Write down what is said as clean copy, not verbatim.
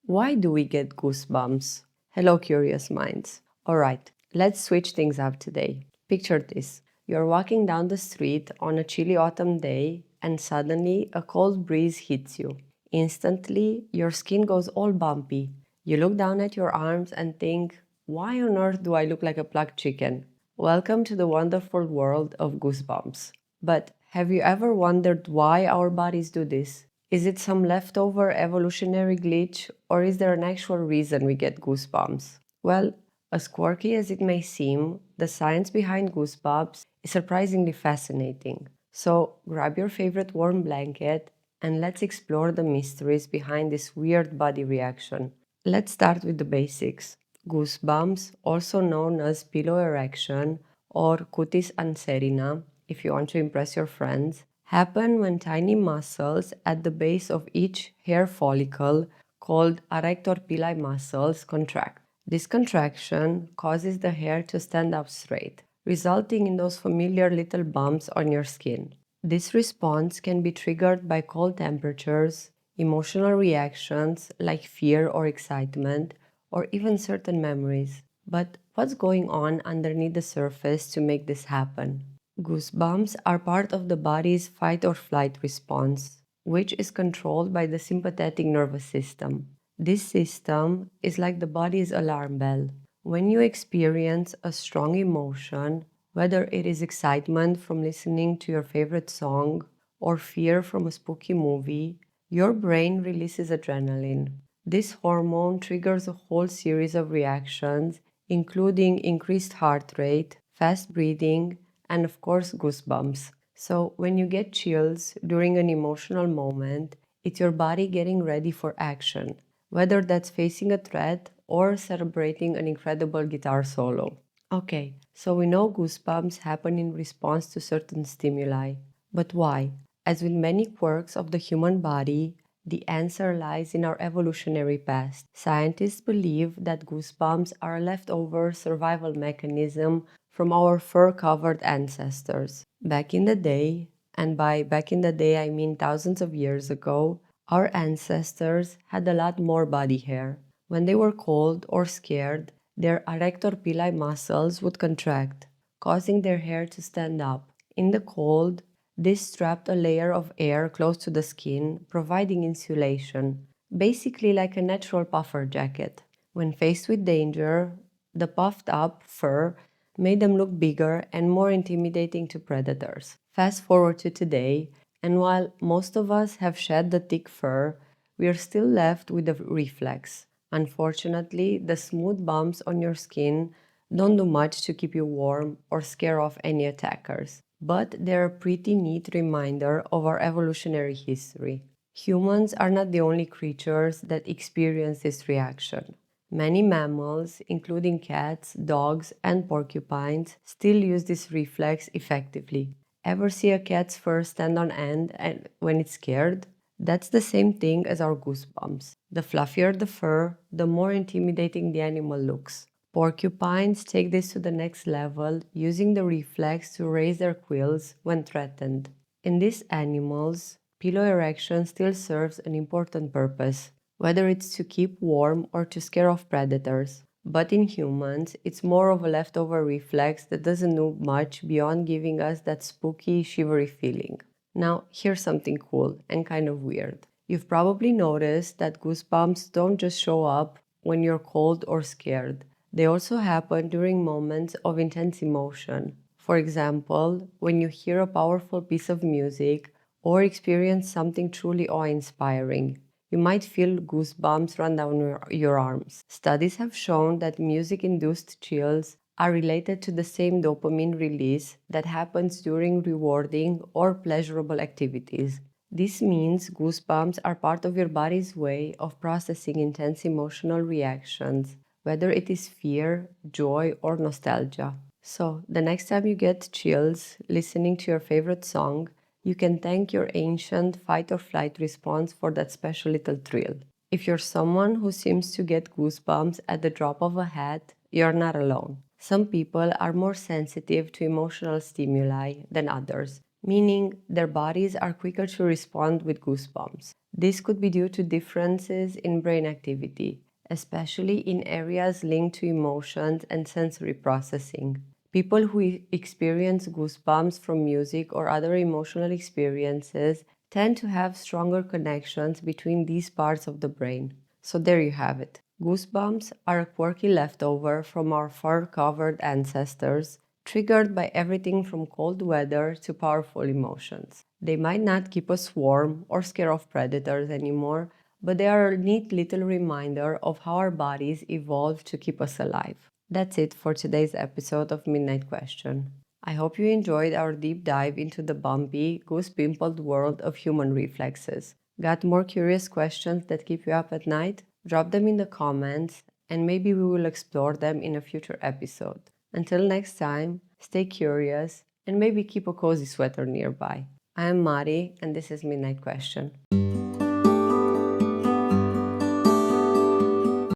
Why do we get goosebumps? Hello, curious minds. Alright, let's switch things up today. Picture this. You're walking down the street on a chilly autumn day and suddenly a cold breeze hits you. Instantly, your skin goes all bumpy. You look down at your arms and think, why on earth do I look like a plucked chicken? Welcome to the wonderful world of goosebumps. But have you ever wondered why our bodies do this? Is it some leftover evolutionary glitch, or is there an actual reason we get goosebumps? Well, as quirky as it may seem, the science behind goosebumps is surprisingly fascinating. So grab your favorite warm blanket and let's explore the mysteries behind this weird body reaction. Let's start with the basics. Goosebumps, also known as piloerection or cutis anserina, if you want to impress your friends, happen when tiny muscles at the base of each hair follicle, called arrector pili muscles, contract. This contraction causes the hair to stand up straight, resulting in those familiar little bumps on your skin. This response can be triggered by cold temperatures, emotional reactions like fear or excitement, or even certain memories. But what's going on underneath the surface to make this happen? Goosebumps are part of the body's fight or flight response, which is controlled by the sympathetic nervous system. This system is like the body's alarm bell. When you experience a strong emotion, whether it is excitement from listening to your favorite song or fear from a spooky movie, your brain releases adrenaline. This hormone triggers a whole series of reactions, including increased heart rate, fast breathing, and of course goosebumps. So when you get chills during an emotional moment, it's your body getting ready for action, whether that's facing a threat or celebrating an incredible guitar solo. Okay, so we know goosebumps happen in response to certain stimuli. But why? As with many quirks of the human body, the answer lies in our evolutionary past. Scientists believe that goosebumps are a leftover survival mechanism from our fur-covered ancestors. Back in the day, and by back in the day I mean thousands of years ago, our ancestors had a lot more body hair. When they were cold or scared, their arrector pili muscles would contract, causing their hair to stand up. In the cold, this trapped a layer of air close to the skin, providing insulation, basically like a natural puffer jacket. When faced with danger, the puffed up fur made them look bigger and more intimidating to predators. Fast forward to today, and while most of us have shed the thick fur, we are still left with a reflex. Unfortunately, the smooth bumps on your skin don't do much to keep you warm or scare off any attackers. But they're a pretty neat reminder of our evolutionary history. Humans are not the only creatures that experience this reaction. Many mammals, including cats, dogs, and porcupines, still use this reflex effectively. Ever see a cat's fur stand on end and when it's scared? That's the same thing as our goosebumps. The fluffier the fur, the more intimidating the animal looks. Porcupines take this to the next level, using the reflex to raise their quills when threatened. In these animals, piloerection still serves an important purpose, whether it's to keep warm or to scare off predators. But in humans, it's more of a leftover reflex that doesn't do much beyond giving us that spooky, shivery feeling. Now, here's something cool and kind of weird. You've probably noticed that goosebumps don't just show up when you're cold or scared. They also happen during moments of intense emotion. For example, when you hear a powerful piece of music or experience something truly awe-inspiring. You might feel goosebumps run down your arms. Studies have shown that music-induced chills are related to the same dopamine release that happens during rewarding or pleasurable activities. This means goosebumps are part of your body's way of processing intense emotional reactions, whether it is fear, joy, or nostalgia. So, the next time you get chills listening to your favorite song, you can thank your ancient fight or flight response for that special little thrill. If you're someone who seems to get goosebumps at the drop of a hat, you're not alone. Some people are more sensitive to emotional stimuli than others, meaning their bodies are quicker to respond with goosebumps. This could be due to differences in brain activity, especially in areas linked to emotions and sensory processing. People who experience goosebumps from music or other emotional experiences tend to have stronger connections between these parts of the brain. So there you have it. Goosebumps are a quirky leftover from our fur-covered ancestors, triggered by everything from cold weather to powerful emotions. They might not keep us warm or scare off predators anymore, but they are a neat little reminder of how our bodies evolved to keep us alive. That's it for today's episode of Midnight Question. I hope you enjoyed our deep dive into the bumpy, goose-pimpled world of human reflexes. Got more curious questions that keep you up at night? Drop them in the comments, and maybe we will explore them in a future episode. Until next time, stay curious and maybe keep a cozy sweater nearby. I am Mari, and this is Midnight Question.